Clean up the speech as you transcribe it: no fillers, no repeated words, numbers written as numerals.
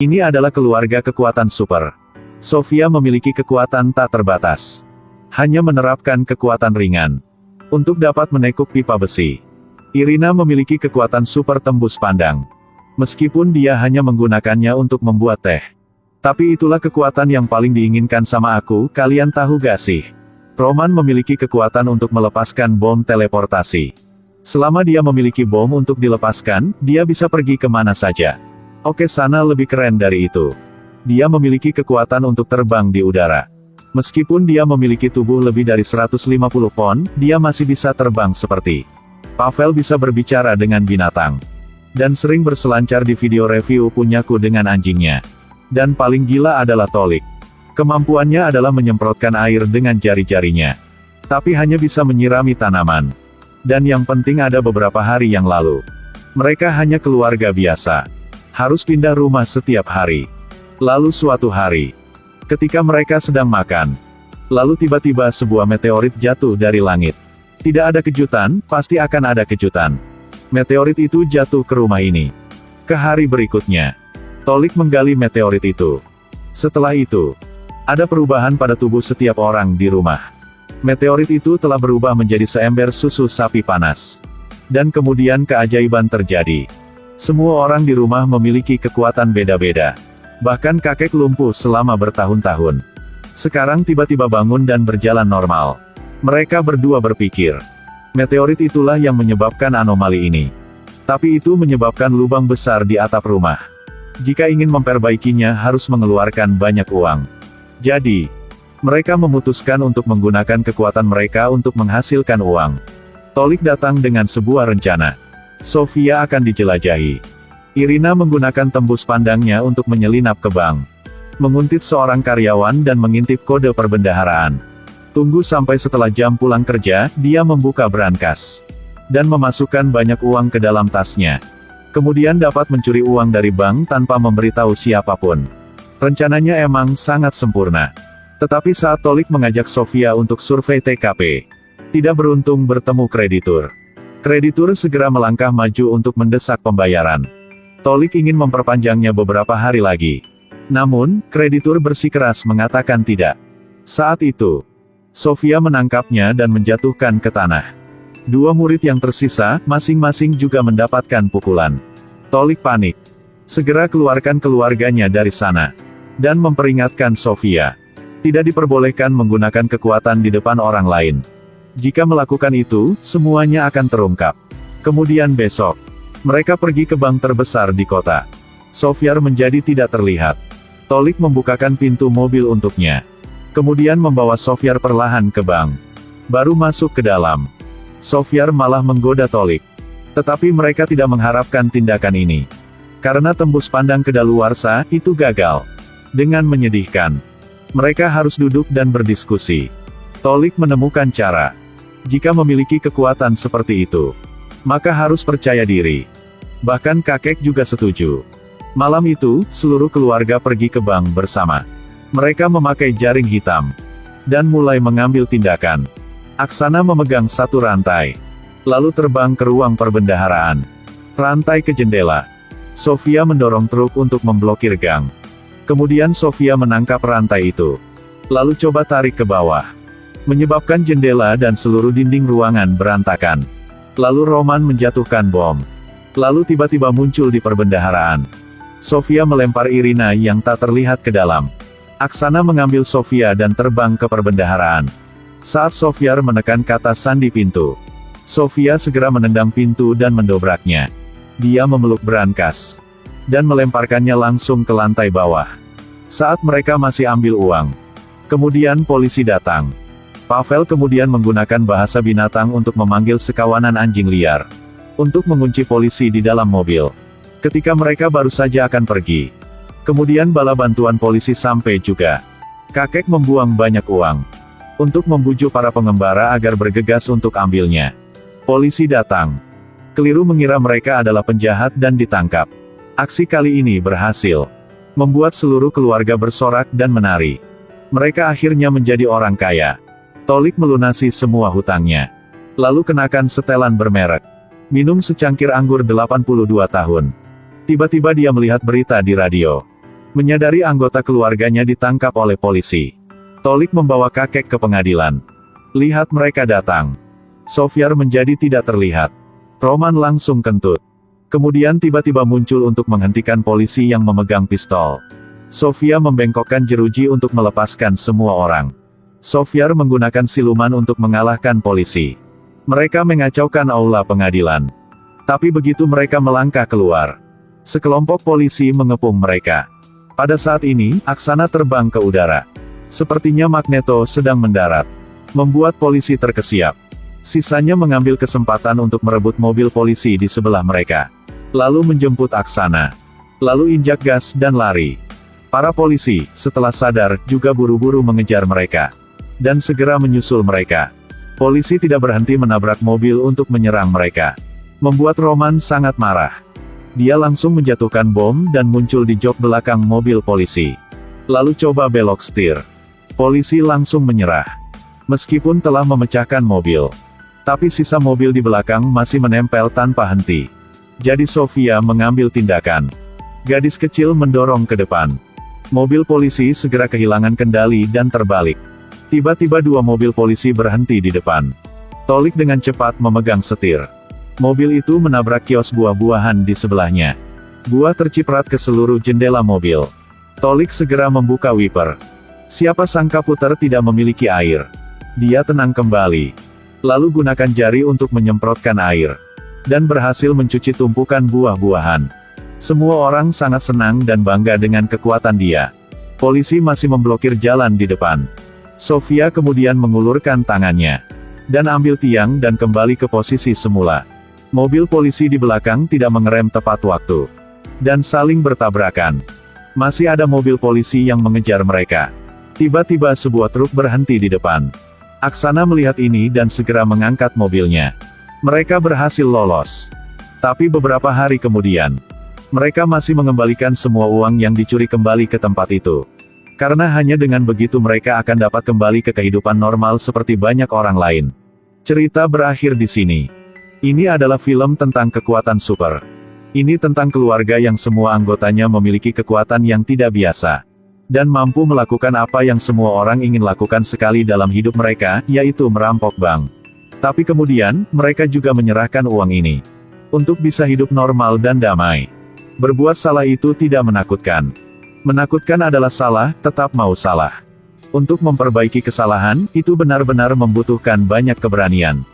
Ini adalah keluarga kekuatan super. Sofia memiliki kekuatan tak terbatas. Hanya menerapkan kekuatan ringan untuk dapat menekuk pipa besi. Irina memiliki kekuatan super tembus pandang. Meskipun dia hanya menggunakannya untuk membuat teh. Tapi itulah kekuatan yang paling diinginkan sama aku, kalian tahu gak sih? Roman memiliki kekuatan untuk melepaskan bom teleportasi. Selama dia memiliki bom untuk dilepaskan, dia bisa pergi kemana saja. Oke, sana lebih keren dari itu. Dia memiliki kekuatan untuk terbang di udara. Meskipun dia memiliki tubuh lebih dari 150 pon, dia masih bisa terbang seperti Pavel bisa berbicara dengan binatang. Dan sering berselancar di video review punyaku dengan anjingnya. Dan paling gila adalah Tolik. Kemampuannya adalah menyemprotkan air dengan jari-jarinya. Tapi hanya bisa menyirami tanaman. Dan yang penting ada beberapa hari yang lalu. Mereka hanya keluarga biasa. Harus pindah rumah setiap hari. Lalu suatu hari, ketika mereka sedang makan, lalu tiba-tiba sebuah meteorit jatuh dari langit. Tidak ada kejutan, pasti akan ada kejutan. Meteorit itu jatuh ke rumah ini. Ke hari berikutnya, Tolik menggali meteorit itu. Setelah itu, ada perubahan pada tubuh setiap orang di rumah. Meteorit itu telah berubah menjadi seember susu sapi panas. Dan kemudian keajaiban terjadi. Semua orang di rumah memiliki kekuatan beda-beda. Bahkan kakek lumpuh selama bertahun-tahun. Sekarang tiba-tiba bangun dan berjalan normal. Mereka berdua berpikir, meteorit itulah yang menyebabkan anomali ini. Tapi itu menyebabkan lubang besar di atap rumah. Jika ingin memperbaikinya harus mengeluarkan banyak uang. Jadi, mereka memutuskan untuk menggunakan kekuatan mereka untuk menghasilkan uang. Tolik datang dengan sebuah rencana. Sofia akan dijelajahi. Irina menggunakan tembus pandangnya untuk menyelinap ke bank. Menguntit seorang karyawan dan mengintip kode perbendaharaan. Tunggu sampai setelah jam pulang kerja, dia membuka brankas. Dan memasukkan banyak uang ke dalam tasnya. Kemudian dapat mencuri uang dari bank tanpa memberitahu siapapun. Rencananya emang sangat sempurna. Tetapi saat Tolik mengajak Sofia untuk survei TKP, tidak beruntung bertemu kreditur. Kreditur segera melangkah maju untuk mendesak pembayaran. Tolik ingin memperpanjangnya beberapa hari lagi. Namun, kreditur bersikeras mengatakan tidak. Saat itu, Sofia menangkapnya dan menjatuhkan ke tanah. Dua murid yang tersisa, masing-masing juga mendapatkan pukulan. Tolik panik. Segera keluarkan keluarganya dari sana. Dan memperingatkan Sofia. Tidak diperbolehkan menggunakan kekuatan di depan orang lain. Jika melakukan itu, semuanya akan terungkap. Kemudian besok, mereka pergi ke bank terbesar di kota. Sofia menjadi tidak terlihat. Tolik membukakan pintu mobil untuknya. Kemudian membawa Sofia perlahan ke bank. Baru masuk ke dalam. Sofia malah menggoda Tolik. Tetapi mereka tidak mengharapkan tindakan ini. Karena tembus pandang kedaluarsa, itu gagal. Dengan menyedihkan. Mereka harus duduk dan berdiskusi. Tolik menemukan cara. Jika memiliki kekuatan seperti itu, maka harus percaya diri. Bahkan kakek juga setuju. Malam itu, seluruh keluarga pergi ke bank bersama. Mereka memakai jaring hitam. Dan mulai mengambil tindakan. Aksana memegang satu rantai. Lalu terbang ke ruang perbendaharaan. Rantai ke jendela. Sofia mendorong truk untuk memblokir gang. Kemudian Sofia menangkap rantai itu. Lalu coba tarik ke bawah. Menyebabkan jendela dan seluruh dinding ruangan berantakan. Lalu Roman menjatuhkan bom. Lalu tiba-tiba muncul di perbendaharaan. Sofia melempar Irina yang tak terlihat ke dalam. Aksana mengambil Sofia dan terbang ke perbendaharaan. Saat Sofia menekan kata sandi pintu, Sofia segera menendang pintu dan mendobraknya. Dia memeluk brankas. Dan melemparkannya langsung ke lantai bawah. Saat mereka masih ambil uang. Kemudian polisi datang. Pavel kemudian menggunakan bahasa binatang untuk memanggil sekawanan anjing liar. Untuk mengunci polisi di dalam mobil. Ketika mereka baru saja akan pergi. Kemudian bala bantuan polisi sampai juga. Kakek membuang banyak uang. Untuk membujuk para pengembara agar bergegas untuk ambilnya. Polisi datang. Keliru mengira mereka adalah penjahat dan ditangkap. Aksi kali ini berhasil. Membuat seluruh keluarga bersorak dan menari. Mereka akhirnya menjadi orang kaya. Tolik melunasi semua hutangnya. Lalu kenakan setelan bermerek. Minum secangkir anggur 82 tahun. Tiba-tiba dia melihat berita di radio. Menyadari anggota keluarganya ditangkap oleh polisi, Tolik membawa kakek ke pengadilan. Lihat mereka datang. Sofiar menjadi tidak terlihat. Roman langsung kentut. Kemudian tiba-tiba muncul untuk menghentikan polisi yang memegang pistol. Sofia membengkokkan jeruji untuk melepaskan semua orang. Sofiar menggunakan siluman untuk mengalahkan polisi. Mereka mengacaukan aula pengadilan. Tapi begitu mereka melangkah keluar, sekelompok polisi mengepung mereka. Pada saat ini, Aksana terbang ke udara. Sepertinya Magneto sedang mendarat, membuat polisi terkesiap. Sisanya mengambil kesempatan untuk merebut mobil polisi di sebelah mereka, lalu menjemput Aksana. Lalu injak gas dan lari. Para polisi, setelah sadar, juga buru-buru mengejar mereka, dan segera menyusul mereka. Polisi tidak berhenti menabrak mobil untuk menyerang mereka, membuat Roman sangat marah. Dia langsung menjatuhkan bom dan muncul di jok belakang mobil polisi. Lalu coba belok setir. Polisi langsung menyerah. Meskipun telah memecahkan mobil, tapi sisa mobil di belakang masih menempel tanpa henti. Jadi Sofia mengambil tindakan. Gadis kecil mendorong ke depan. Mobil polisi segera kehilangan kendali dan terbalik. Tiba-tiba dua mobil polisi berhenti di depan. Tolik dengan cepat memegang setir. Mobil itu menabrak kios buah-buahan di sebelahnya. Buah terciprat ke seluruh jendela mobil. Tolik segera membuka wiper. Siapa sangka puter tidak memiliki air. Dia tenang kembali. Lalu gunakan jari untuk menyemprotkan air. Dan berhasil mencuci tumpukan buah-buahan. Semua orang sangat senang dan bangga dengan kekuatan dia. Polisi masih memblokir jalan di depan. Sofia kemudian mengulurkan tangannya. Dan ambil tiang dan kembali ke posisi semula. Mobil polisi di belakang tidak mengerem tepat waktu. Dan saling bertabrakan. Masih ada mobil polisi yang mengejar mereka. Tiba-tiba sebuah truk berhenti di depan. Aksana melihat ini dan segera mengangkat mobilnya. Mereka berhasil lolos. Tapi beberapa hari kemudian, mereka masih mengembalikan semua uang yang dicuri kembali ke tempat itu. Karena hanya dengan begitu mereka akan dapat kembali ke kehidupan normal seperti banyak orang lain. Cerita berakhir di sini. Ini adalah film tentang kekuatan super. Ini tentang keluarga yang semua anggotanya memiliki kekuatan yang tidak biasa. Dan mampu melakukan apa yang semua orang ingin lakukan sekali dalam hidup mereka, yaitu merampok bank. Tapi kemudian, mereka juga menyerahkan uang ini untuk bisa hidup normal dan damai. Berbuat salah itu tidak menakutkan. Menakutkan adalah salah, tetap mau salah. Untuk memperbaiki kesalahan, itu benar-benar membutuhkan banyak keberanian.